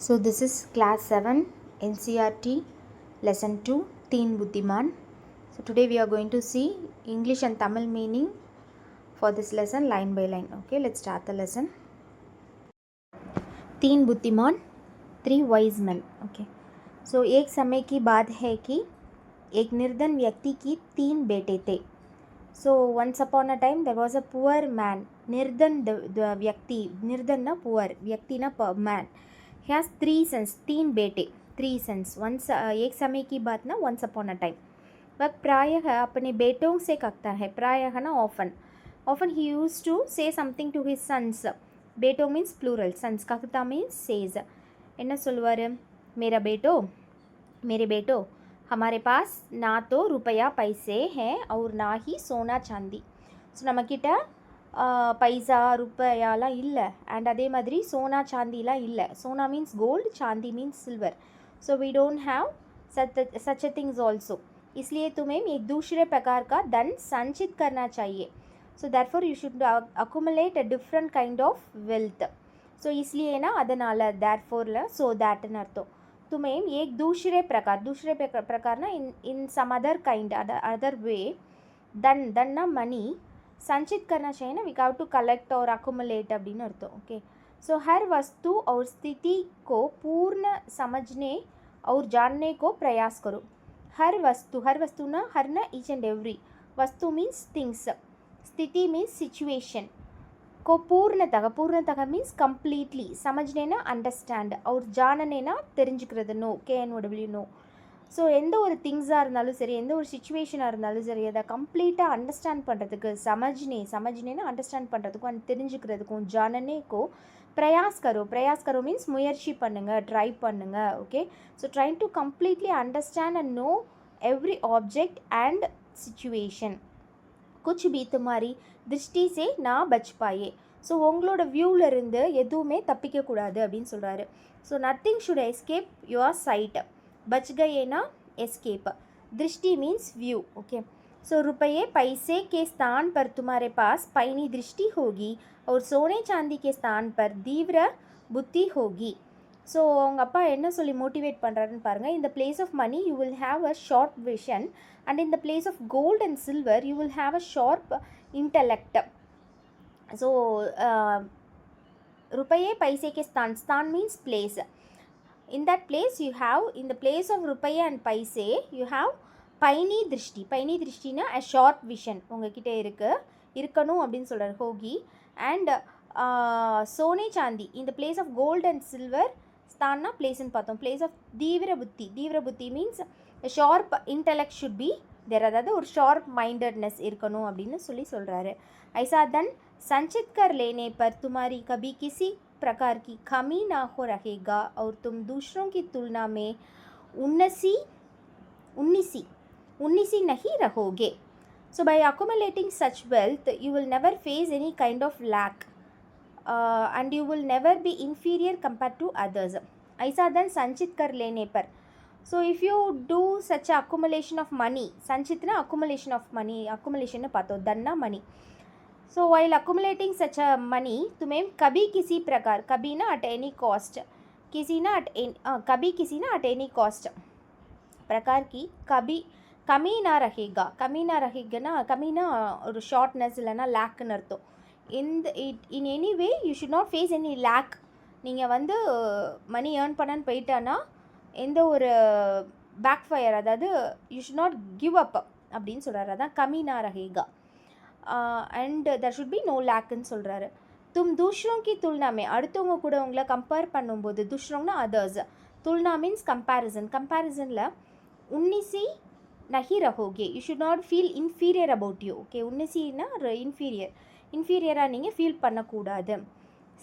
So this is class 7 NCERT lesson 2 Teen Buddhiman. So today we are going to see English and Tamil meaning for this lesson line by line. Okay, let's start the lesson. Teen Buddhiman, 3 wise men. Okay, so एक समय की बात है कि एक निर्धन व्यक्ति की 3 बेटे थे. So once upon a time there was a poor man. निर्धन the व्यक्ति, निर्धन ना poor, व्यक्ति ना man. He has 3 sons, 3 बेटे, 3 sons. Once एक समय की बात ना, once upon a time. वह प्रायः अपने बेटों से कहता है, प्रायः ना often he used to say something to his sons. बेटों means plural, sons कहता means says. என்ன சொல்லுவார்? मेरे बेटो हमारे पास ना तो रुपया पैसे हैं और ना ही सोना चांदी. ஸோ நம்மக்கிட்ட பைசா ரூபாயெல்லாம் இல்லை அண்ட் அதே மாதிரி சோனா சாந்திலாம் இல்லை. Sona means gold, chandi means silver. So we don't have such things also. इसलिए तुम्हें एक दूसरे प्रकार का धन संचित करना चाहिए. So therefore you should accumulate a different kind of wealth. So इसलिए ना அதனால் देयरफॉर सो दैटன்னு அர்த்தம். तुम्हें एक दूसरे प्रकार ना in some other kind other way धन ना मनी संचित करना चाहिए ना. वी हैव टू कलेक्ट और अक्युमुलेट அப்படின்னு அர்த்தம். ओके, सो हर वस्तु और स्थिति को पूर्ण समझने और जानने को प्रयास करो. हर वस्तु ना हर ना ईच एंड एवरी. वस्तु मीन्स थिंग्स, स्थिति मीन्स सिचुएशन को पूर्णतः मीन्स कम्प्लीटली, समझने ना अंडरस्टैंड और जानने ना தெரிஞ்சுக்கிறது. No KNOW no. ஸோ எந்த ஒரு திங்ஸாக இருந்தாலும் சரி, எந்த ஒரு சுச்சுவேஷனாக இருந்தாலும் சரி, அதை கம்ப்ளீட்டாக அண்டர்ஸ்டாண்ட் பண்ணுறதுக்கு சமஜ்னேனா அண்டர்ஸ்டாண்ட் பண்ணுறதுக்கும் அண்ட் தெரிஞ்சுக்கிறதுக்கும் ஜானனேக்கோ பிரயாஸ் கரோ மீன்ஸ் முயற்சி பண்ணுங்கள், ட்ரை பண்ணுங்கள். Okay, so try to completely understand and know every object and situation. குச் பி துமாரி திருஷ்டி சே நான் பச் பாயே. ஸோ உங்களோட வியூவிலேருந்து எதுவுமே தப்பிக்கக்கூடாது அப்படின்னு சொல்கிறாரு. So nothing should escape your sight. बच गए ना एस्केप. दृष्टि मीन्स व्यू. ओके, सो रुपये पैसे के स्थान पर तुम्हारे पास पैनी दृष्टि होगी और सोने चांदी के स्थान पर तीव्र बुद्धि होगी. ஸோ அவங்க அப்பா என்ன சொல்லி மோட்டிவேட் பண்ணுறாருன்னு பாருங்கள். இந்த place of money you will have a sharp vision and in the place of gold and silver you will have a sharp intellect. So रुपये पैसे के स्थान means place. In that place you have, in the place of rupiah and paise you have paini drishti na a short vision உங்ககிட்ட இருக்கணும் அப்படின்னு சொல்கிறார் ஹோகி. And சோனே சாந்தி in the place of gold and silver ஸ்தான்னா பிளேஸ்ன்னு பார்த்தோம். பிளேஸ் ஆஃப் தீவிர புத்தி means sharp intellect should be there. அதாவது ஒரு ஷார்ப் மைண்டட்னஸ் இருக்கணும் அப்படின்னு சொல்கிறாரு. ஐசா தன் संचित कर लेने पर तुम्हारी कभी किसी प्रकार की कमी ना हो रहेगा और तुम दूसरों की तुलना में उन्नीसी नहीं रहोगे. So by accumulating such wealth you will never face any kind of lack and you will never be inferior compared to others. ऐसा धन संचित कर लेने पर. So if you do such a accumulation of money, संचित ना accumulation of money, accumulation ना पातो धन ना money. So while accumulating such a money तुम्हें कभी किसी प्रकार, कभी ना at any cost, किसी ना at any cost प्रकार की कभी कमी ना रहेगा ना, कमी ना और shortness இல்லைனா லேக்குன்னு அர்த்தம். in any way you should not face any lack. நீங்கள் வந்து மணி ஏர்ன் பண்ணன்னு போயிட்டானா எந்த ஒரு பேக் ஃபயர், அதாவது you should not give up அப்படின்னு சொல்கிறாரு. அதான் கமி ना रहेगा. And there should be no லேக்குன்னு சொல்கிறாரு. தும் दूसरों की तुलना में, அடுத்தவங்க கூட உங்களை கம்பேர் பண்ணும்போது, दूसरोंனா அதர்ஸ், तुलना மீன்ஸ் கம்பேரிசனில் उन्नीसी नहीं रहोगे. You should not feel inferior about you. Okay, उन्नीसीனா இன்ஃபீரியராக நீங்கள் ஃபீல் பண்ணக்கூடாது.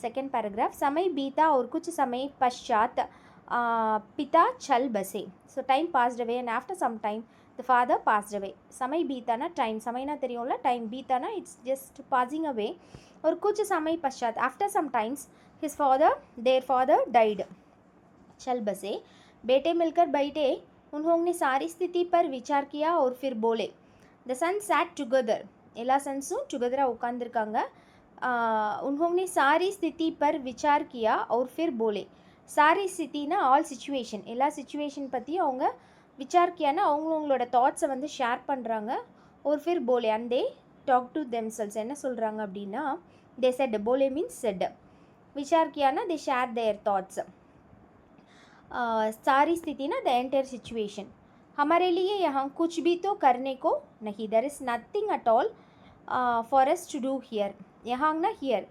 Second paragraph. समय बीता और कुछ समय पश्चात पिता चल बसे. So time passed away and after some time the father passed away. समय बीता ना टाइम, समय ना தெரியும்ல, टाइम बीता ना it's just passing away. और कुछ समय पश्चात after some times their father died. चल बसे. बेटे मिलकर बैठे, उन्होंने सारी स्थिति पर विचार किया और फिर बोले. The sons sat together. எல்லா சன்ஸும் டுகெதராக உட்காந்துருக்காங்க. उन्होंने सारी स्थिति पर विचार किया और फिर बोले. சாரி ஸ்திதினா ஆல் சிச்சுவேஷன், எல்லா சிச்சுவேஷன் பற்றியும் அவங்க விசார் கியானா அவங்களோட தாட்ஸை வந்து ஷேர் பண்ணுறாங்க. ஒரு ஃபிர் போலே அந்தே டாக் டு தெம்செல்ஸ், என்ன சொல்கிறாங்க அப்படின்னா தே செட், போலே மீன்ஸ் செட், விசார் கியானா தே ஷேர் தேர் தாட்ஸ். सारी स्थिति ना द एंटायर सिचुएशन, हमारे लिए यहाँ कुछ भी तो करने को नहीं, there is nothing at all for us to do here. यहाँ ना हियर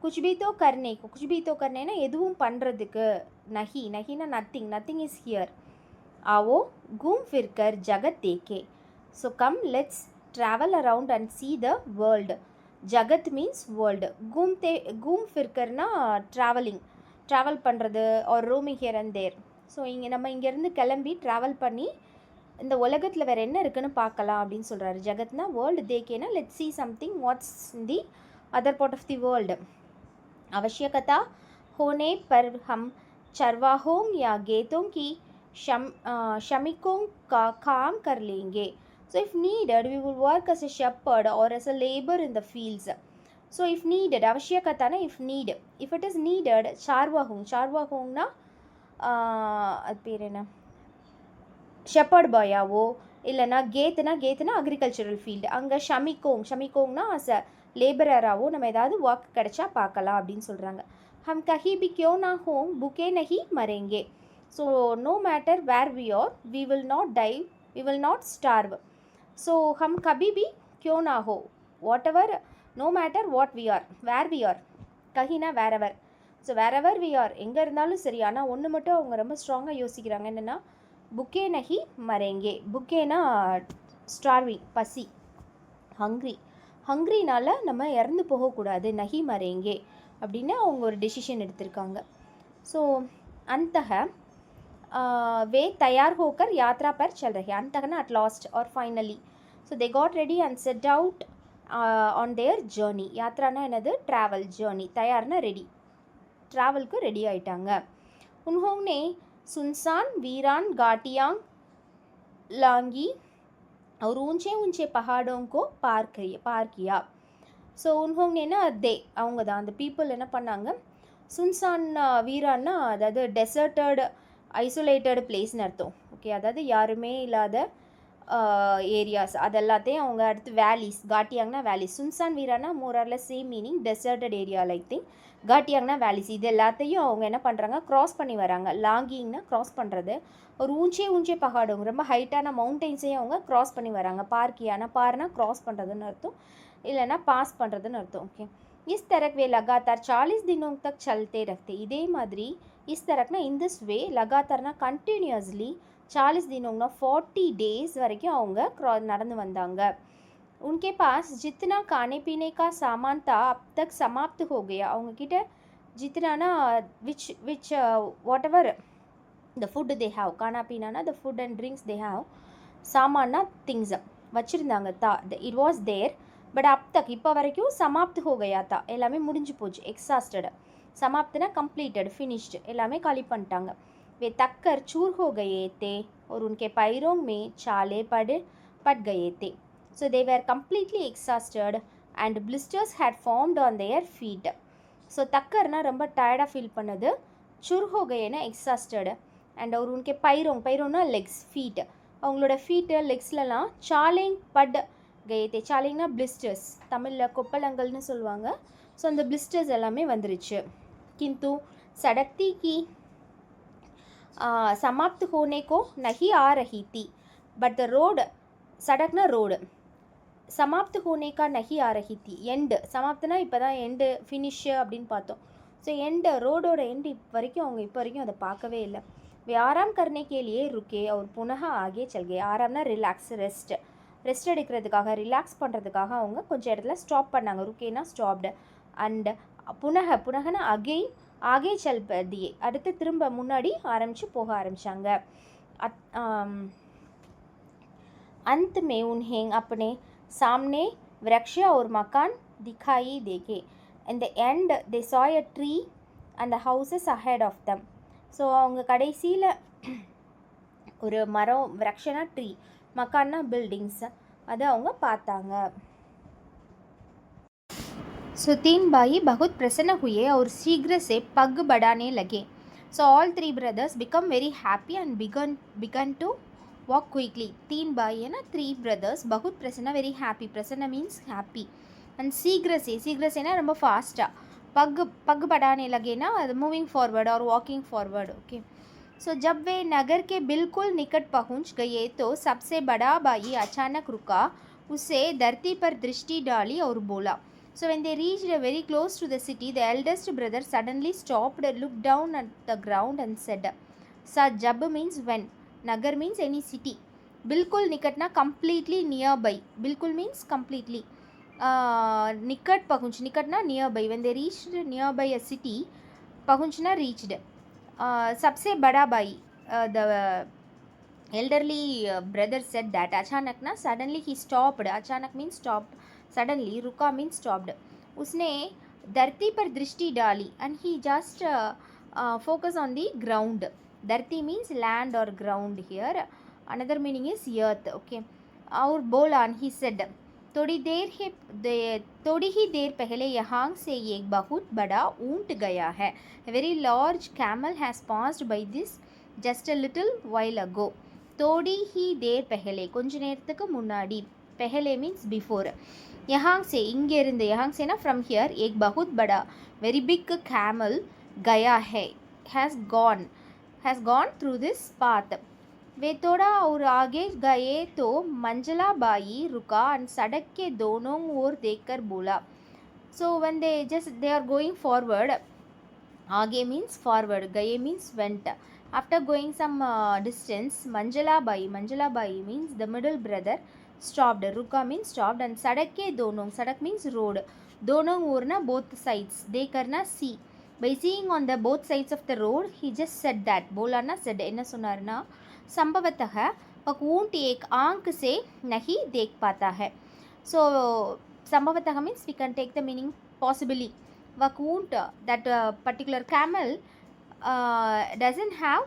कुछ भी तो करने को, कुछ भी तो करने ना எதுவும் பண்ணுறதுக்கு, नहीं नहीं ना नथिंग, नथिंग इज़ हियर. आओ घूम फिर कर जगत देखे, so come let's travel around and see the world. जगत means world, घूम फिर करना traveling, ட்ராவல் பண்ணுறது ஒரு roaming here and there. So நம்ம இங்கேருந்து கிளம்பி ட்ராவல் பண்ணி இந்த உலகத்தில் வேறு என்ன இருக்குன்னு பார்க்கலாம் அப்படின்னு சொல்கிறாரு. ஜகத்னா வேர்ல்டு, தேக்கேனா let see something what's in the other part of the world. आवश्यकता होने पर हम चरवाहों या गेतों की श्रमिकों का काम कर लेंगे. So if needed we will work as a shepherd or as a labor in the fields. So if needed, அவசியக்கத்தான if need, if it is needed சார்வாகும்னா அது பேர் என்ன, ஷெப்பர்ட் பாயாவோ இல்லைனா கேத்துனா அக்ரிகல்ச்சரல் ஃபீல்டு, அங்கே ஷமிக்கோங்னா அஸ் அ லேபரராகவோ நம்ம ஏதாவது work கிடைச்சா பார்க்கலாம் அப்படின்னு சொல்கிறாங்க. ஹம் கஹி பி கியோ நா ஹோம் புக்கே நஹி மரேங்கே. So no matter where we are we will not die, we will not starve. So ஹம் கபி பி கியோ நா ஹோ, whatever, no matter what we are, where we are, கஹினா wherever. ஸோ wherever we are, எங்கே இருந்தாலும் சரி. ஆனால் ஒன்று மட்டும் அவங்க ரொம்ப ஸ்ட்ராங்காக யோசிக்கிறாங்க, என்னென்னா புக்கே நஹி மரேங்கே. புக்கேனா ஸ்டார்விங், பசி, ஹங்க்ரினால் நம்ம இறந்து போகக்கூடாது, நஹி மரேங்கே அப்படின்னு அவங்க ஒரு டெசிஷன் எடுத்திருக்காங்க. ஸோ அந்தக வே தயார் ஹோக்கர் யாத்ரா பர் சல் ரஹே, அந்தகனா at last or finally. So they got ready and set out on their journey. யாத்ரானா என்னது, ட்ராவல், ஜேர்னி, தயார்னா ரெடி, ட்ராவலுக்கு ரெடி ஆயிட்டாங்க. उन्होंने सुनसान वीरान घाटियां लांगी और ऊंचे ऊंचे पहाड़ों को पार किया. ஸோ உன்ஹோங்கன்னா தே, அவங்க தான், அந்த பீப்புள் என்ன பண்ணாங்க, சுன்சான் வீரான்னா அதாவது டெசர்ட்டட் ஐசோலேட்டட் பிளேஸ்னு அர்த்தம். ஓகே, அதாவது யாருமே இல்லாத ஏரியாஸ் அதெல்லாத்தையும் அவங்க அடுத்து வேலிஸ், காட்டியாங்னா வேலிஸ். சுன்சான் வீரானா மோராரில் same meaning, deserted area like thing. காட்டியாங்னா வேலிஸ். இது எல்லாத்தையும் அவங்க என்ன பண்ணுறாங்க, க்ராஸ் பண்ணி வராங்க. லாங்கிங்னா க்ராஸ் பண்ணுறது. ஒரு ஊஞ்சே பகாடுங்க, ரொம்ப ஹைட்டான மவுண்டெயின்ஸையும் அவங்க க்ராஸ் பண்ணி வராங்க. பார்க்கியானா பார்னா க்ராஸ் பண்ணுறதுன்னு அர்த்தம், இல்லைனா பாஸ் பண்ணுறதுன்னு அர்த்தம். ஓகே, இஸ் தரக் வே லகாத்தார் 40 दिनों तक चलते रहते. இதே மாதிரி இஸ் தரக்னா இன் திஸ் வே, லகாத்தார்னா கண்டினியூஸ்லி, 40 दिनोंना 40 days வரைக்கும் அவங்க நடந்து வந்தாங்க. उनके पास जितना खाने पीने का सामान था अब तक समाप्त हो गया. அவங்க கிட்ட जितनाना which whatever the food they have, खाना पीना the food and drinks they have, சாமான்னா things வச்சுருந்தாங்க. it was there but अब तक இப்போ வரைக்கும் समाप्त हो गया था, எல்லாமே முடிஞ்சு போச்சு. exhausted, समाप्तना completed, finished, எல்லாமே காலி பண்ணிட்டாங்க. वे तक्कर चूर हो गए थे और उनके पैरों में छाले पड़ गए थे. So they were completely exhausted and blisters had formed on their feet. So தக்கர்னா ரொம்ப டயர்டாக ஃபீல் பண்ணது, சுர் ஹோ கயேனா எக்ஸாஸ்டட், அண்ட் அவர் உனக்கு பைரோனா லெக்ஸ், ஃபீட், அவங்களோட ஃபீட்டு லெக்ஸ்லலாம் சாலேங் பட் கயத்தே. சாலேங்னா பிளிஸ்டர்ஸ், தமிழில் கொப்பளங்கள்னு சொல்லுவாங்க. ஸோ அந்த பிளிஸ்டர்ஸ் எல்லாமே வந்துருச்சு. கிந்து சடக்தி கி समाप्त होने को नहीं आ रही थी but the road, सड़कना रोड, समाप्त होने का नहीं आ रही थी. एंड समाप्तना இப்போ தான் எண்டு, ஃபினிஷ் அப்படின்னு பார்த்தோம். ஸோ எண்டு, ரோடோட எண்டு வரைக்கும் அவங்க இப்போ வரைக்கும் அதை பார்க்கவே இல்லை. वे आराम करने के लिए रुके और पुनः आगे चल गए. ஆராம்னா ரிலாக்ஸ், ரெஸ்ட் எடுக்கிறதுக்காக, ரிலாக்ஸ் பண்ணுறதுக்காக அவங்க கொஞ்சம் இடத்துல ஸ்டாப் பண்ணாங்க. ருக்கேனா ஸ்டாப்டு. அண்ட் புனகனா அகெயின், ஆகே செல் दिए, அடுத்து திரும்ப முன்னாடி போக ஆரம்பித்தாங்க. अंत में उन्हें अपने सामने वृक्ष और मकान दिखाई देंगे. In the end they saw a tree and the houses ahead of them. So அவங்க கடைசியில் ஒரு மரம், விரக்ஷனா ட்ரீ, மக்கான்னா பில்டிங்ஸ், அதை அவங்க பார்த்தாங்க. सो तीन भाई बहुत प्रसन्न हुए और शीघ्र से पग बढ़ाने लगे. So all three brothers become very happy and began to walk quickly. तीन भाई है ना, three brothers. बहुत प्रसन्न, very happy. प्रसन्न means happy. And शीघ्र से ना ரொம்ப फास्टा पग बढ़ाने लगे ना, मूविंग फॉरवर्ड और वॉकिंग फॉरवर्ड. ओके. सो जब वे नगर के बिल्कुल निकट पहुंच गए तो सबसे बड़ा भाई अचानक रुका, उसे धरती पर दृष्टि डाली और बोला. So when they reached very close to the city, the eldest brother suddenly stopped, looked down at the ground and said, Sa jab means when, nagar means any city. बिल्कुल निकट ना completely nearby. बिल्कुल means completely. निकट पहुंच, निकट ना nearby. When they reached nearby a city, पहुंचना reached. सबसे बड़ा भाई, the elderly brother said that. अचानक ना, suddenly he stopped. अचानक means stopped. Suddenly, रुका means stopped. उसने धरती पर दृष्टि डाली, and he just focus on the ground. धरती means land or ground here. Another meaning is earth. Okay. और बोला, and he said, थोड़ी ही देर पहले यहाँ से एक बहुत बड़ा ऊंट गया है. A very large camel has passed by this just a little while ago. थोड़ी ही देर पहले, கொஞ்ச நேரத்துக்கு முன்னாடி. पहले means before. यहाँ से, இங்கே இருந்து, यहाँ से ना from here, एक बहुत बड़ा very big camel गया है, has gone through this path. वे थोड़ा और आगे गए तो मंजला बाई रुका and सड़क के दोनों ओर देखकर बोला. So when they are going forward, आगे means forward, गए means went. After going some distance, मंजला बाई means the middle brother stopped. रुका means stopped and सड़क के दोनों, सड़क means road, दोनों ओर ना both sides, देखकर ना see. By seeing on the both sides of the road, he just said that. बोला ना, said. என்ன சொன்னார்னா, संभवतः वह ऊंट एक आंख से नहीं देख पाता है. So संभवतः means we can take the meaning possibly. वह ऊंट, that particular camel doesn't have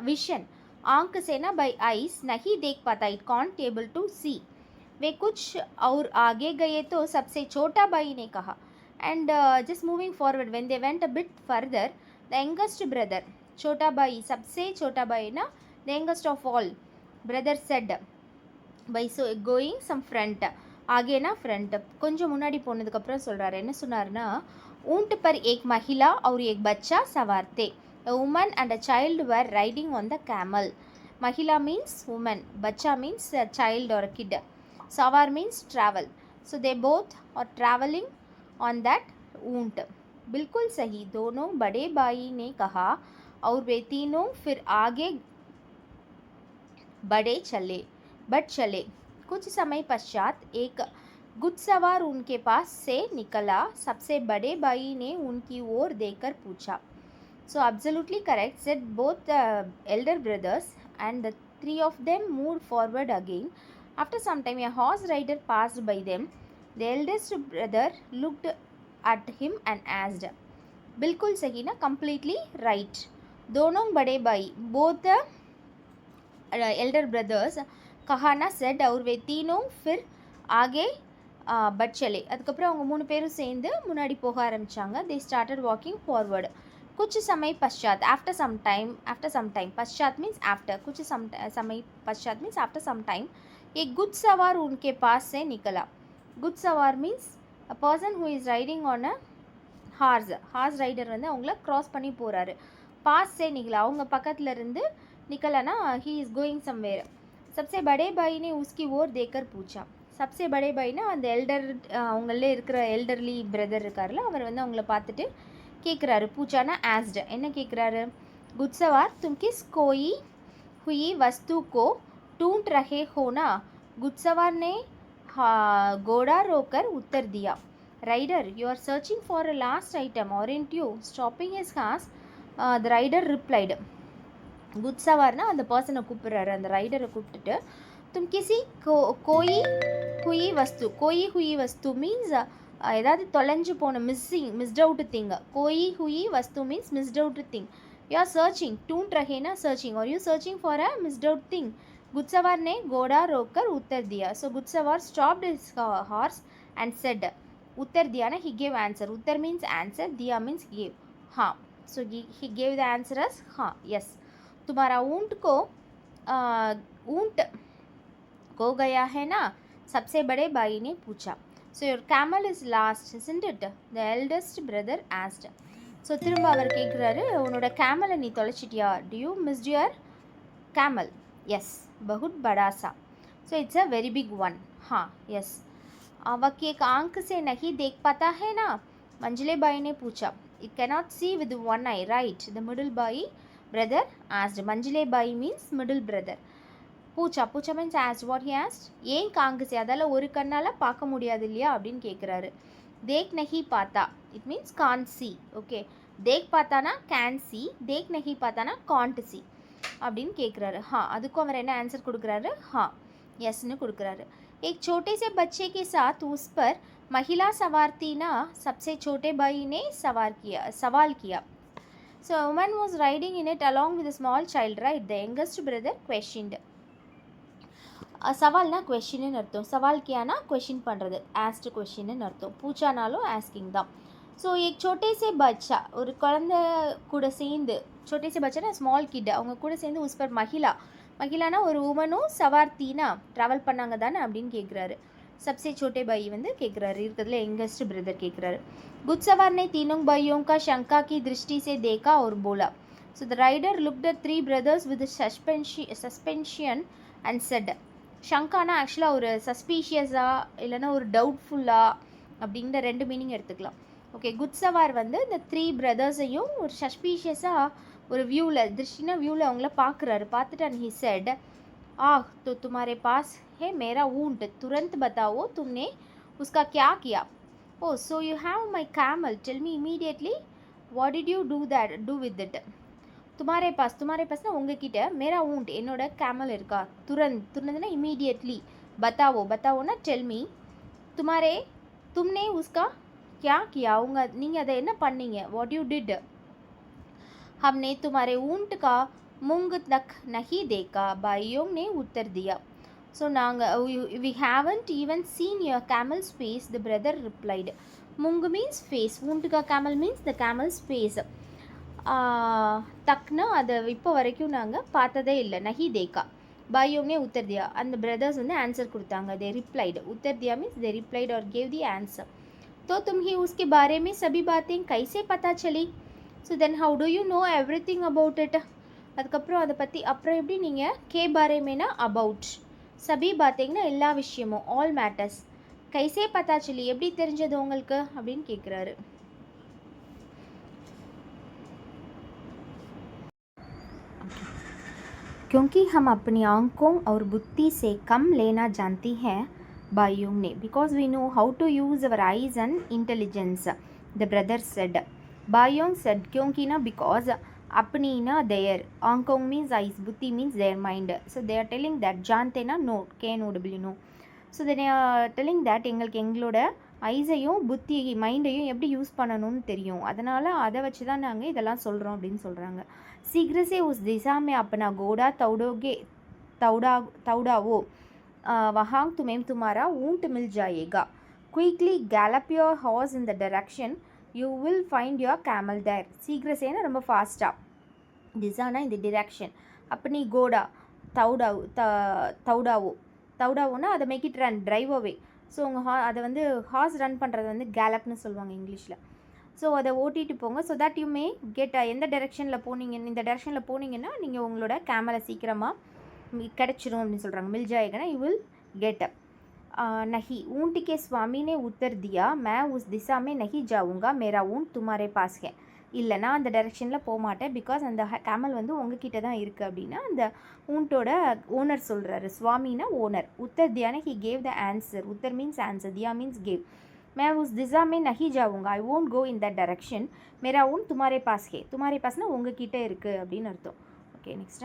vision. आंख से ना, by eyes, नहीं देख पाता, it can't able to see. वे कुछ और आगे गए तो सबसे छोटा भाई ने कहा. And just moving forward, when they went a bit further, the youngest brother, छोटा भाई, सबसे छोटा भाई ना, the youngest of all, brother said, by so going some front, आगे ना front, கொஞ்சம் முன்னாடி போனதுக்கப்புறம் சொல்கிறாரு. என்ன சொன்னார்னா, ऊंट पर एक महिला और एक बच्चा सवार थे. A woman and a child were riding on the camel. महिला means woman, बच्चा means a child or a kid, सवार means travel. So they both are traveling on that ऊंट. बिल्कुल सही, दोनों बड़े भाई ने कहा, और वे तीनों फिर आगे बढ़ चले. कुछ समय पश्चात एक घुड़सवार उनके पास से निकला. सबसे बड़े भाई ने उनकी ओर देखकर पूछा. So absolutely correct, said both the elder brothers, and the three of them moved forward again. After some time, a horse rider passed by them. The eldest brother looked at him and asked. बिल्कुल सही ना, completely right. दोनों बड़े भाई, both the elder brothers, कहा ना, said, और वे तीनों फिर आगे बढ़ चले. அதுக்கப்புறம் அவங்க மூணு பேரும் சேர்ந்து முன்னாடி போக ஆரம்பிச்சாங்க. they started walking forward. कुछ समय पश्चात, after some time, पश्चात means after, कुछ समय पश्चात means after some time, एक घुड़सवार उनके पास से निकला. घुड़सवार means a person who is riding on a horse rider வந்து அவங்கள க்ராஸ் பண்ணி போகிறாரு. பாஸ் से निकला, அவங்க பக்கத்தில் இருந்து निकला, he is going somewhere. सबसे बड़े भाई ने उसकी ओर देखकर पूछा. सबसे बड़े भाई ना, அந்த அவங்களே இருக்கிற எல்டர்லி பிரதர் இருக்கார்ல, அவர் வந்து அவங்கள பார்த்துட்டு கேட்குறாரு. பூச்சானா ஆஸ்ட், என்ன கேட்குறாரு? गुस्सवार, तुम किस कोई हुई वस्तु को ढूंढ रहे हो ना? गुस्सवार ने घोड़ा रोकर उत्तर दिया. Rider, you are searching for a lost item, aren't you? Stopping his horse, the rider replied. குட்சவார்னா அந்த பர்சனை கூப்பிட்றாரு, அந்த ரைடரை கூப்பிட்டுட்டு, தும் கிசி கோயி ஹுயி வஸ்து மீன்ஸ் ஏதாவது தொலைஞ்சு போன, மிஸ்ட் அவுட் திங். கோயி ஹுயி வஸ்து means missed out thing. You are searching, டூண்ட் ரஹேனா சர்ச்சிங், और you searching for a missed out thing. गुस्सवार ने घोड़ा रोककर उत्तर दिया. सो गुस्सवार stopped his horse and said. उत्तर दिया ना, ही गेव आंसर. उत्तर मीन्स आंसर, दिया मीन्स गेव. हाँ, So he gave the answer as हाँ yes. तुम्हारा ऊँट को ऊँट खो गया है ना, सबसे बड़े भाई ने पूछा. So your camel is lost, isn't it? The eldest brother asked. So திரும்ப அவர் கேட்குறாரு, உன்னோட கேமலை நீ தொலைச்சிட்டியா? Do you missed your camel? Yes. बहुत बड़ा सा. So it's a very big one. हाँ yes. वह एक आंख से नहीं देख पाता है ना, मंझले भाई ने पूछा. It cannot see with one eye, right? The middle boy brother asked. मंझले भाई means middle brother. பூச்சா means asked. What he asked? ஏன் காங்கு से அதால் ஒரு கண்ணால் பார்க்க முடியாது இல்லையா அப்படின்னு கேட்குறாரு. தேக் நஹி பாத்தா, it means can't see. Okay, தேக் பார்த்தானா கேன் சி, தேக் நஹி பார்த்தானா காண்ட் சி அப்படின்னு கேட்குறாரு. அதுக்கும் அவர் என்ன ஆன்சர் கொடுக்குறாரு? எஸ்ன்னு கொடுக்குறாரு. एक छोटे से बच्चे के साथ उस पर महिला सवार थी ना, सबसे छोटे भाई ने सवाल किया. So a woman was riding in it along with a small child, right? The youngest brother questioned. சவால்னா கொஷின்னு அர்த்தம். சவால் கியானா கொஷின் பண்ணுறது, ஆஸ்ட் கொஷின்னு அர்த்தம். பூச்சானாலும் ஆஸ்கிங் தான். ஸோ எக் சோட்டே சே பச்சா, ஒரு குழந்த கூட சேர்ந்து, சோட்டே சே பச்சானா ஸ்மால் கிட், அவங்க கூட சேர்ந்து உஸ்பர் மகிழானா ஒரு உமனும் சவார்த்தினா ட்ராவல் பண்ணாங்க தானே அப்படின்னு கேட்குறாரு. சப்சே சோட்டே பாய் வந்து கேட்குறாரு, இருக்கிறதுல யங்கஸ்ட் பிரதர் கேட்குறாரு. குட் சவார் ने तीनों भाइयों का शंका की दृष्टि से देखा और बोला. So the rider looked at three brothers with suspension and said. ஷங்கானா ஆக்சுவலாக ஒரு சஸ்பீஷியஸாக இல்லைனா ஒரு டவுட்ஃபுல்லாக அப்படிங்கிற ரெண்டு மீனிங் எடுத்துக்கலாம். ஓகே, குட் சவார் வந்து இந்த த்ரீ பிரதர்ஸையும் ஒரு சஸ்பீஷியஸாக ஒரு வியூவில், திருஷ்டினா வியூவில் அவங்கள பார்க்குறாரு. பார்த்துட்டு அண்ட் ஹி செட், तो तुम्हारे पास है मेरा ऊँट, तुरंत बताओ तुमने उसका क्या किया. Oh, so you have my camel, tell me immediately what did you do with it. तुम्हारे पासना उंगकिட்ட मेरा ऊँट என்னோட கேமல் இருக்கா. तुरंतனா इमीडिएटली, बताओना टेल मी. तुमने उसका क्या किया, நீங்கள் அதை என்ன பண்ணீங்க, what you did. हमने तुम्हारे ऊँट का मूंग तक नहीं देखा, भाइयों ने उत्तर दिया. So we haven't even seen your camel's face, the brother replied. Moong means face, ऊँट का camel means the camel's face. தக்னா அதை இப்போ வரைக்கும் நாங்கள் பார்த்ததே இல்லை. நஹி தேக்கா, பாயோம்னே உத்தர் தியா, அந்த பிரதர்ஸ் வந்து ஆன்சர் கொடுத்தாங்க. தே ரிப்ளைடு, உத்தர் தியா means they replied or gave the answer. तो तुम ही उसके बारे में सभी बातें कैसे पता चली. So then how to you know every thing about it. அதுக்கப்புறம் அதை பற்றி அப்புறம் எப்படி நீங்கள் கே பாரேமேனா அபவுட், சபி பாத்தீங்கன்னா எல்லா விஷயமும், ஆல் மேட்டர்ஸ், கைசே பத்தா சொல்லி எப்படி தெரிஞ்சது உங்களுக்கு அப்படின்னு கேட்குறாரு. क्योंकि हम अपनी आंखों और बुद्धि से कम लेना जानती हैं भाइयों ने, because we know how to use our eyes and intelligence, the brother said. भाइयों said क्योंकि ना because, अपनी ना their, आंखों means eyes, बुद्धि means their mind. So they are telling that जानते ना no, KNOW no. So they are telling that எங்களோட ஐஸையும் புத்தி மைண்டையும் எப்படி யூஸ் பண்ணணும்னு தெரியும், அதனால் அதை வச்சு தான் நாங்கள் இதெல்லாம் சொல்கிறோம் அப்படின்னு சொல்கிறாங்க. शीघ्र से उस दिशा में अपना घोड़ा दौड़ाओ, वहाँ तुम्हें तुम्हारा ऊँट मिल जाएगा. Quickly gallop your horse in the direction, you will find your camel there. शीघ्र से ना ரொம்ப ஃபாஸ்ட்டாக, திசானா இந்த டிரெக்ஷன், अपनी घोड़ा தௌடாவோனா அதை make it run, drive away. So உங்கள் அதை வந்து ஹார்ஸ் ரன் பண்ணுறது வந்து கேலப்னு சொல்லுவாங்க இங்கிலீஷில். ஸோ அதை ஓட்டிகிட்டு போங்க. So that you may get, எந்த டைரெக்ஷனில் போனீங்க, இந்த டைரெக்ஷனில் போனீங்கன்னா நீங்கள் உங்களோட கேமலை சீக்கிரமாக கிடச்சிரும் அப்படின்னு சொல்கிறாங்க. மில் ஜாயேகனா யூ வில் கெட் அப். नहीं, ऊँट के स्वामी ने उत्तर दिया, मैं उस दिशा में नहीं जाऊँगा, मेरा ऊँट तुम्हारे पास है. இல்லை நான் அந்த டைரெக்ஷனில் போக மாட்டேன், பிகாஸ் அந்த கேமல் வந்து உங்ககிட்ட தான் இருக்குது அப்படின்னா அந்த ஊண்டோட ஓனர் சொல்கிறாரு. சுவாமினா ஓனர். உத்தர் தியான ஹி கேவ் த ஆன்சர். உத்தர் மீன்ஸ் ஆன்சர், தியா மீன்ஸ் கேவ். मैं उस दिशा में नहीं जाऊँगा, I won't go in that direction, मेरा ऊँट तुम्हारे पास है. तुम्हारे पासना உங்ககிட்ட இருக்குது அப்படின்னு அர்த்தம். Okay, next.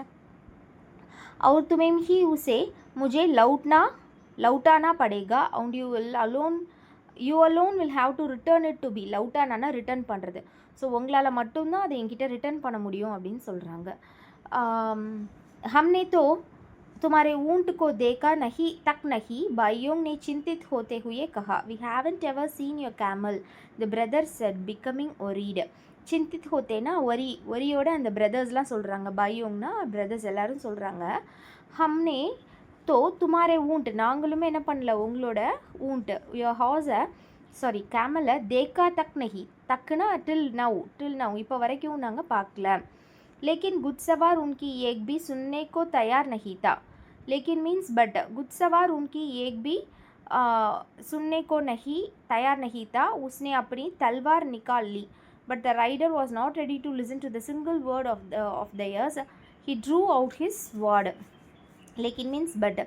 और तुम्हें ही उसे मुझे लौटाना पड़ेगा, and you alone will have to return it to me. லவுட்டானா ரிட்டர்ன் பண்ணுறது. ஸோ உங்களால் மட்டும்தான் அதை என்கிட்ட ரிட்டர்ன் பண்ண முடியும் அப்படின்னு சொல்கிறாங்க. हमने तो तुम्हारे ऊँट को देखा नहीं, भाइयों ने चिंतित होते हुए कहा. We haven't ever seen your camel, the brother said, becoming worried. चिंतित होते ना वरी वरियोட அந்த பிரதர்ஸ்லாம் சொல்கிறாங்க பையோங்னா பிரதர்ஸ் எல்லாரும் சொல்கிறாங்க हमने तो तुम्हारे ऊँट நாங்களுமே என்ன பண்ணல உங்களோட ऊँट your horse சாரி கேமலை देखा तक नहीं तकना till now இப்போ வரைக்கும் நாங்கள் பார்க்கல लेकिन गुस्सवार उनकी एक भी सुनने को तैयार नहीं था लेकिन मीन्स बट गुस्सवार उनकी एक भी सुनने को नहीं तैयार नहीं था उसने अपनी तलवार निकाल ली but the rider was not ready to listen to the single word of theirs. He drew out his sword. Lekin means but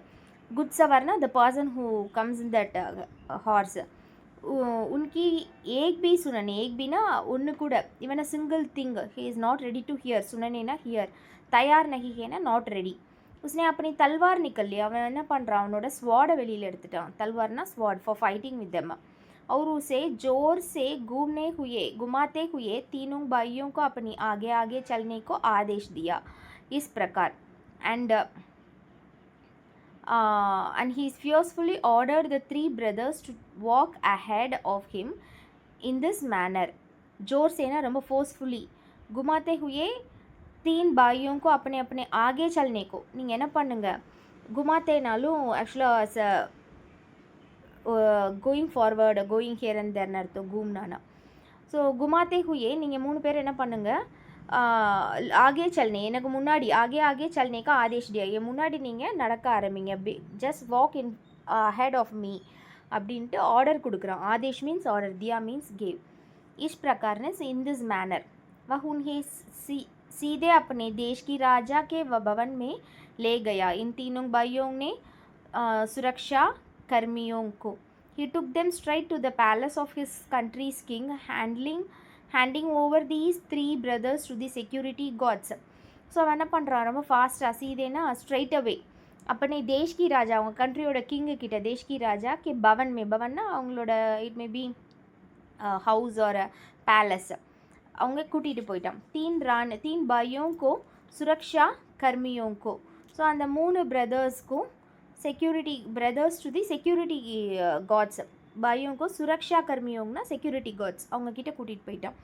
good savarna the person who comes in that horse. उनकी एक भी सुनने एक भी ना उन कूड़ा even a single thing he is not ready to hear सुनने ना hear तैयार नहीं है ना not ready. उसने अपनी तलवार निकल लिया அவன் என்ன பண்ணுறான் அவனோட ஸ்வாடை வெளியில் எடுத்துட்டான் तलवारना sword for fighting with them और उसे जोर से घुमाते हुए तीनों भाइयों को अपनी आगे आगे चलने को आदेश दिया इस प्रकार and he fiercely ordered the three brothers to walk ahead of him in this manner. जोर से ना ரொம்ப फोर्सफुली घुमाते हुए तीन भाइयों को अपने अपने आगे चलने को நீங்கள் என்ன பண்ணுங்க घुमातेனாலும் ஆக்சுவலாக going forward going here and தேர்னு அர்த்தம் கூம்னானா ஸோ குமாத்தே ஹுயே நீங்கள் 3 பேர் என்ன பண்ணுங்கள் ஆகே சல்னே எனக்கு முன்னாடி ஆகே சல்னேக்கா ஆதேஷ் தியா என் முன்னாடி நீங்கள் நடக்க ஆரம்பிங்க just walk in head of me அப்படின்ட்டு ஆர்டர் கொடுக்குறான் ஆதேஷ் மீன்ஸ் ஆர்டர் தியா மீன்ஸ் கேவ் इस प्रकार ने इन दिस मैनर वह उन्हें सीधे अपने देश की राजा के भवन में ले गया इन तीनों भाइयों ने सुरक्षा कर्मियों को he took them straight to the palace of his country's king handing over these three brothers to the security guards so அவன் என்ன பண்ணுறான் ரொம்ப ஃபாஸ்ட்டாக சீதேனா ஸ்ட்ரைட் அவே अपने देश की राजा அவங்க கண்ட்ரியோட கிங்கு கிட்ட देश की राजा के भवन में भवनना அவங்களோட it may be house or palace அவங்க கூட்டிகிட்டு போயிட்டான் तीन भाइयों को सुरक्षा कर्मियों को ஸோ அந்த 3 பிரதர்ஸ்க்கும் security brothers to the security guards பாயோங்கோ சுரக்ஷா கர்மியோங்கனா செக்யூரிட்டி காட்ஸ் அவங்க கிட்ட கூட்டிகிட்டு போயிட்டான்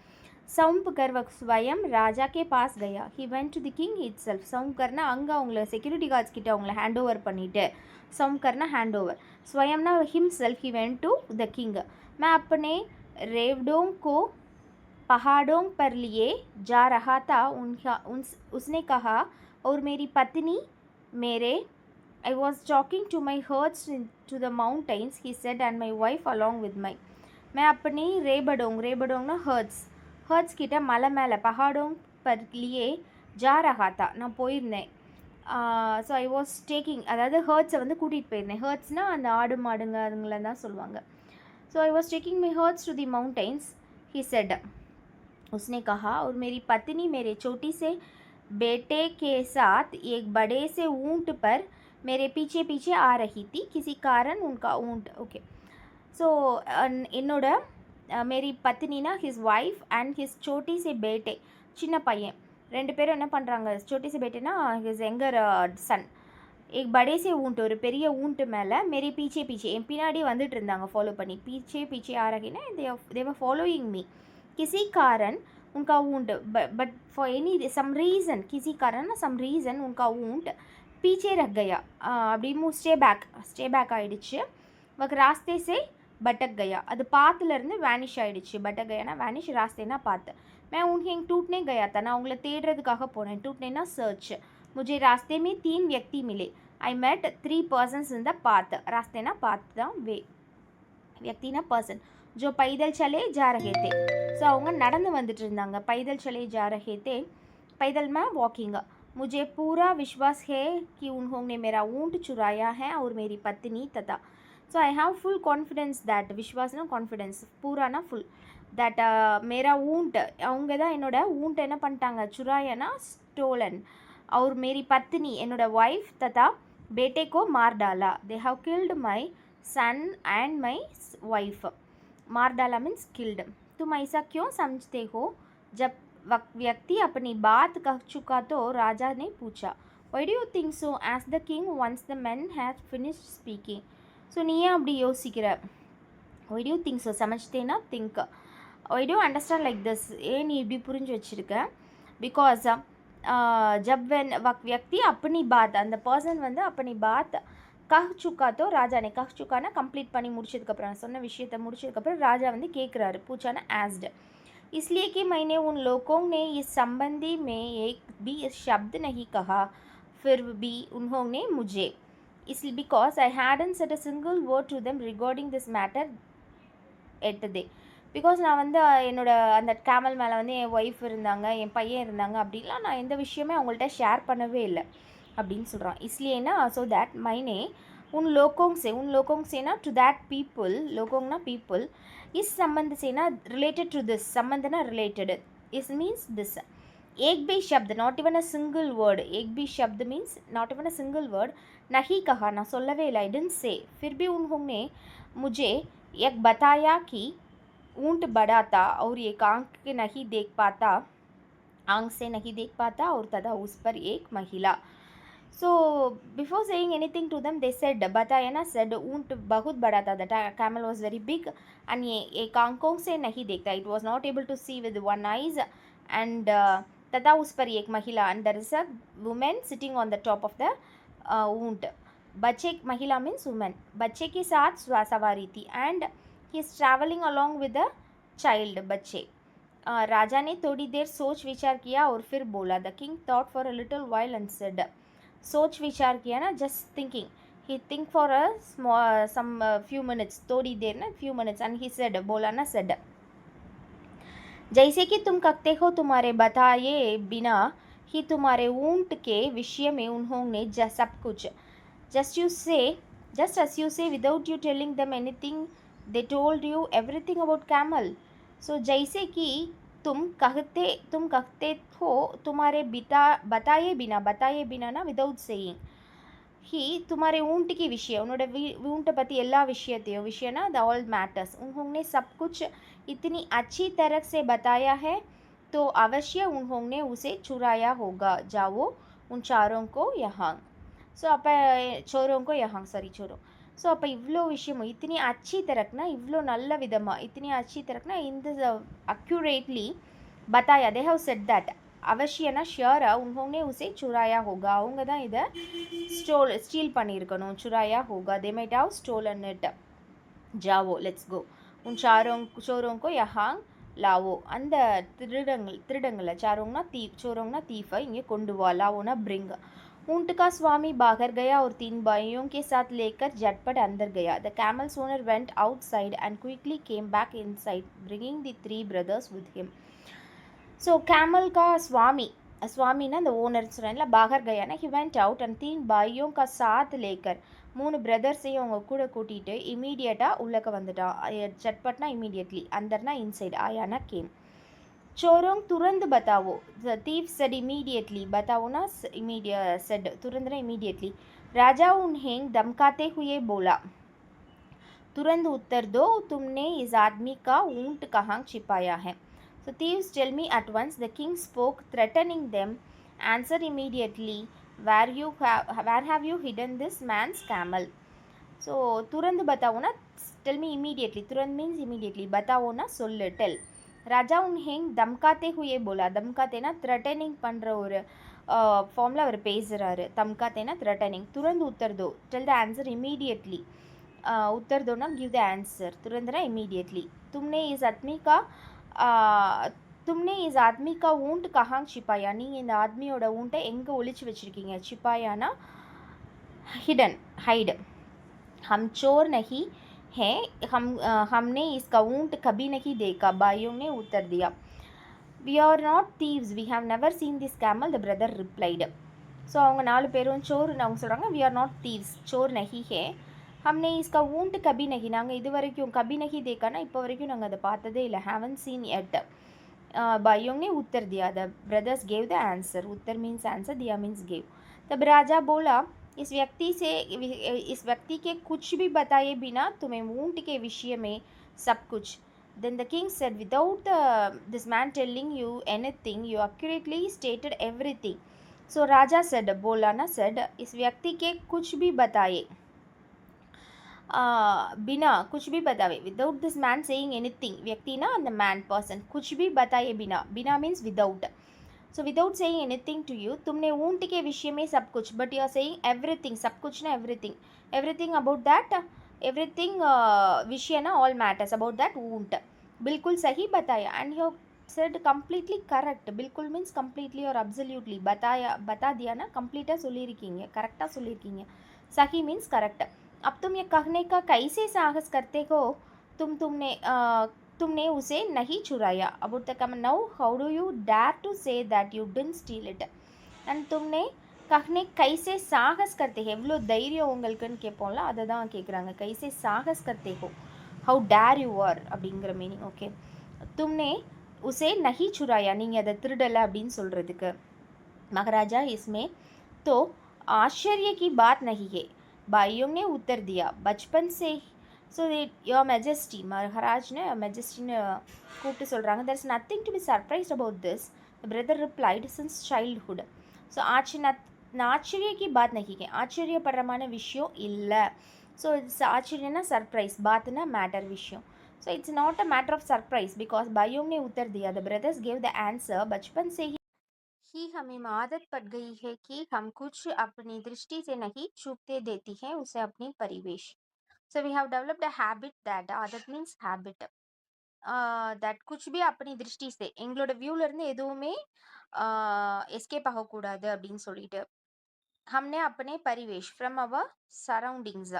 சவும்ப் கர்வ ஸ்வயம் ராஜா கே பாஸ் கயா he went to the king itself சவும்ப் கர்னா அங்கே அவங்கள செக்யூரிட்டி கார்ட்ஸ் கிட்ட அவங்கள ஹேண்ட் ஓவர் பண்ணிவிட்டு சவும்ப் கர்னா ஹேண்ட் ஓவர் स्वयंना himself he went to the king मैं अपने रेवडों को पहाड़ों पर लिए जा रहा था उसने कहा और मेरी पत्नी मेरे I was talking to my herds to the mountains, he said, and my wife along with me. मैं अपनी रेबडोंग ना herds किटा मला மேலே पहाड़ों पर लिए जा रहा था நான் போயிருந்தேன் ஸோ ஐ வாஸ் டேக்கிங் அதாவது ஹர்ட்ஸை வந்து கூட்டிகிட்டு போயிருந்தேன் ஹர்ட்ஸ்னால் அந்த ஆடு மாடுங்க அதுங்களை தான் சொல்லுவாங்க so I was taking my herds to the mountains he said उसने कहा और मेरी पत्नी मेरे छोटी से बेटे के साथ एक बड़े से ऊँट पर मेरे पीछे पीछे आ रही थी किसी कारण उनका ऊँट ओके सो என்னோட मेरी पत्नी ना हिज वाइफ एंड हिज छोटी से बेटे சின்ன பையன் 2 பேரும் என்ன பண்ணுறாங்க छोटी से बेटे ना हिज यंगर सन एक बड़े से ऊँट ஒரு பெரிய ऊँट மேலே मेरे पीछे पीछे என் பின்னாடி வந்துட்டு இருந்தாங்க ஃபாலோ பண்ணி पीछे पीछे आ रही ना they were following me किसी कारण उनका ऊँट but for any some reason किसी कारण ना सम रीज़न उनका ऊँट पीछे रख गया அப்படி ஸ்டே பேக் ஆகிடுச்சு வக் ராஸ்தே से भटक गया அது பாத்துலேருந்து வேனிஷ் ஆகிடுச்சு भटक गयाना வேனிஷ் रास्तेना पात मैं उन्हें टूटने गया था நான் உங்களை தேடுறதுக்காக போனேன் टूटनेना सर्च मुझे रास्ते में 3 व्यक्ति मिले I met 3 persons in the path रास्तेना पाथ தான் வே व्यक्तिना पर्सन जो पैदल चले जा रहे थे ஸோ அவங்க நடந்து வந்துட்டு இருந்தாங்க पैदल चले जा रहे थे पैदल में वॉकिंग मुझे पूरा विश्वास है कि उन्होंने मेरा ऊँट चुराया है और मेरी पत्नी तथा so I have full confidence that विश्वास ना कॉन्फिडेंस पूरा ना फुल दैट मेरा ऊँट அவங்க தான் என்னோட ऊँट என்ன பண்ணிட்டாங்க चुराया स्टोलन और मेरी पत्नी என்னோட वाइफ तथा बेटे को मार डाला they have killed my son and my wife मार डाला मीन्स killed तुम ऐसा क्यों समझते हो जब व्यक्ति अपनी बात कह चुका तो राजा ने पूछा why do you think so asked the king once the men had finished speaking so நீ ஏன் அப்படி யோசிக்கிற why do you think so समझते ना think I don't understand like this, ஏன் நீ இப்படி புரிஞ்சு வச்சுருக்க? பிகாஸ் जब when व्यक्ति अपनी बात, அந்த பர்சன் வந்து अपनी बात कह चुका तो राजा ने कह चुका ना कंप्लीट பண்ணி முடிச்சதுக்கப்புறம், நான் சொன்ன விஷயத்தை முடிச்சதுக்கப்புறம் ராஜா வந்து கேட்குறாரு, पूछा ना asked, इसलिए कि मैंने उन लोगों ने इस संबंधी में एक भी शब्द नहीं कहा, फिर भी उन्होंने मुझे, इसलिए because I hadn't said a single word to them regarding this matter at the day, because நான் வந்து என்னோட அந்த கேமல் மேலே வந்து என் ஒய்ஃப் இருந்தாங்க, என் பையன் இருந்தாங்க, அப்படின்லாம் நான் எந்த விஷயமே அவங்கள்ட்ட ஷேர் பண்ணவே இல்லை அப்படின்னு சொல்கிறான். इसलिएனா ஸோ தேட் மைனே उन लोगों से ना टू दैट पीपल, लोगोंना पीपल, इस संबंध से ना रिलेटेड टू दिस, संबंध ना रिलेटेड, इस मीन्स दिस, एक भी शब्द, not even a single word, एक भी शब्द means not even a single word, नहीं कहा, ना சொல்லவே இல்லை, I didn't say, फिर भी उन्होंने मुझे एक बताया कि ऊँट बड़ा था और एक आँख नहीं देख पाता, आँख से नहीं देख पाता, और तथा उस पर एक महिला. So before saying anything to them, they said, बताया ना, said ऊँट बहुत बड़ा था, the camel was very big, and ये एक आँखों से नहीं देखता, it was not able to see with one eyes, and तथा उस पर एक महिला, and there is a woman sitting on the top of the ऊँट. बच्चे, महिला means woman, बच्चे के साथ सवारी थी, and he is traveling along with a child, बच्चे. राजा ने थोड़ी देर सोच विचार किया और फिर बोला, the king thought for a little while and said, सोच विचार किया ना, just thinking, he think for a small some few minutes, थोड़ी देर ना, few minutes, and he said, बोला ना, said, जैसे कि तुम कहते हो तुम्हारे बताए बिना ही तुम्हारे ऊँट के विषय में उन्होंने सब कुछ, just as you say without you telling them anything, they told you everything about camel. So जैसे कि तुम कहते हो तुम्हारे बताए बिना ना, without saying, ही तुम्हारे ऊँट की विषय, उन्होंने ऊँट पति எல்லா விஷயத்தையும், விஷயனா the all matters, उन्होंने सब कुछ इतनी अच्छी तरह से बताया है, तो अवश्य उन्होंने उसे चुराया होगा, जाओ उन चारों को यहाँ. ஸோ அப்போ சோரோங்கோ யஹாங், சாரி சோரோ. ஸோ அப்போ இவ்வளோ விஷயமும் இத்தனி அச்சி தரக்குனா, இவ்வளோ நல்ல விதமாக இத்தனி அச்சி தரக்குனா, இந்த அக்யூரேட்லி பத்தாயா, தே ஹவ் செட் தட், அவசியனா ஷியராக, உன்னோடனே உசே சுராயா ஹோகா, அவங்க தான் இதை ஸ்டீல் பண்ணியிருக்கணும், சுராயா ஹோகா, they might have stolen it, ஜாவோ லெட்ஸ் கோ, உன் சோரோங்கோ யஹாங் லாவோ, அந்த திருடங்களை, சாரோங்னா தீப், சோரோங்னா தீஃபை இங்கே கொண்டு வா, லாவோனா பிரிங். ऊँट का स्वामी बाहर गया और 3 भाइयों के साथ लेकर झटपट अंदर गया. The camel's owner went outside and quickly came back inside, bringing the 3 brothers with him. So camel का स्वामी ना, the owner சொன்னேன்ல, बाहर गया ना, he went out and 3 भाइयों का साथ लेकर, 3 பிரதர்ஸையும் அவங்க கூட கூட்டிகிட்டு இமீடியட்டாக உள்ளக்க வந்துட்டான். झटपटனா immediately, अंदरना inside, आयाना came. चोरों तुरंत बताओ, the thief said immediately, बताओ ना immediate, said तुरंत ना immediately. राजा उन्हें धमकाते हुए बोला, तुरंत उत्तर दो, तुमने इस आदमी का ऊँट कहाँ छिपाया है. So thieves tell me at once, the king spoke, threatening them, answer immediately, where have you hidden this man's camel. So तुरंत बताओ ना, tell me immediately, तुरंत means immediately, बताओ ना சொல்லு, tell. ராஜா உன்ஹேங் தம்காத்தே ஹுயே போலா, தம்காத்தேனா த்ரெட்டனிங் பண்ணுற ஒரு ஃபார்மில் அவர் பேசுகிறாரு, தம்காத்தேனா த்ரெட்டனிங். துரந்து உத்தர்தோ, டெல் த ஆன்சர் இமீடியட்லி, உத்தர்தோனா கிவ் த ஆன்சர், துரந்தனா இமீடியட்லி. तुमने इस आदमी का ऊँट कहाँ छिपाया, நீங்கள் இந்த ஆத்மியோட ஊண்ட்டை எங்கே ஒளிச்சு வச்சுருக்கீங்க, छिपायाना हिडन, हाइड. हम चोर नहीं है, हमने इसका ऊँट कभी नहीं देखा, भाइयों ने उत्तर दिया. We are not thieves, we have never seen this camel, the brother replied. So அவங்க 4 பேரும் சோர்னு அவங்க சொல்கிறாங்க, we are not thieves, चोर नहीं है, हमने इसका ऊँट कभी नहीं, நாங்கள் இது வரைக்கும் कभी नहीं देखा, இப்போ வரைக்கும் நாங்கள் அதை பார்த்ததே இல்லை, haven't seen yet. भाइयों ने उत्तर दिया, the brothers gave the answer, Uttar means answer, दिया means gave. तब राजा बोला, इस व्यक्ति के कुछ भी बताए बिना तुम्हें ऊँट के विषय में सब कुछ. Then the king said, without this man telling you anything, you accurately stated everything. So Raja said, बोला ना, said, इस व्यक्ति के कुछ भी बताए, बिना कुछ भी बताए without this man saying anything व्यक्ति ना அந்த मैन पर्सन कुछ भी बताए बिना बिना means without so without saying anything to you तुमने ऊंट के विषय में सब कुछ but you are saying everything सब कुछ ना everything everything about that everything विषय ना ऑल मैटर्स अबाउट दैट ऊंट बिल्कुल सही बताया and you said completely correct बिल्कुल मीन्स कम्प्लीटली और अब्सल्यूटली बताया बता दिया ना कम्प्लीட்டாக சொல்லியிருக்கீங்க கரெக்டாக சொல்லியிருக்கீங்க सही मीन्स करेक्ट अब तुम ये कहने का कैसे साहस करते हो तुमने उसे नहीं चुराया about the come now how do you dare to say that you didn't steal it and तुमने कहने कैसे साहस करते हैं எவ்வளோ தைரியம் உங்களுக்குன்னு கேட்போம்ல அதை தான் கேட்குறாங்க कैसे साहस करते हो how dare you are அப்படிங்கிற மீனிங் ஓகே तुमने उसे नहीं चुराया நீங்கள் அதை திருடலை அப்படின்னு சொல்கிறதுக்கு महाराजा इसमें तो आश्चर्य की बात नहीं है भाइयों ने उत्तर दिया बचपन से ஸோ யோர் மெஜஸ்டி மகாராஜ்னு மெஜஸ்டின்னு கூப்பிட்டு சொல்கிறாங்க there is nothing to be surprised about this brother replied since childhood so ஆச்சரிய கி பாத் நஹி ஹே ஆச்சரியப்படுறமான விஷயம் இல்லை ஸோ இட்ஸ் ஆச்சரியனா சர்ப்ரைஸ் பாத்னா மேட்டர் விஷயம் so it's not a matter of surprise because भाइयों ने उत्तर दिया the brothers gave the answer बचपन से ही हमें आदत पड़ गई है कि हम कुछ अपनी दृष्टि से नहीं छुपते देती हैं उसे अपनी परिवेश so we have developed a habit that आदत means habit that कुछ भी अपनी दृष्टि से எங்களோட வியூல இருந்து எதுவுமே எஸ்கேப் ஆகக்கூடாது அப்படின்னு சொல்லிட்டு हमने अपने परिवेश फ्रॉम अवर सराउंडिंग्स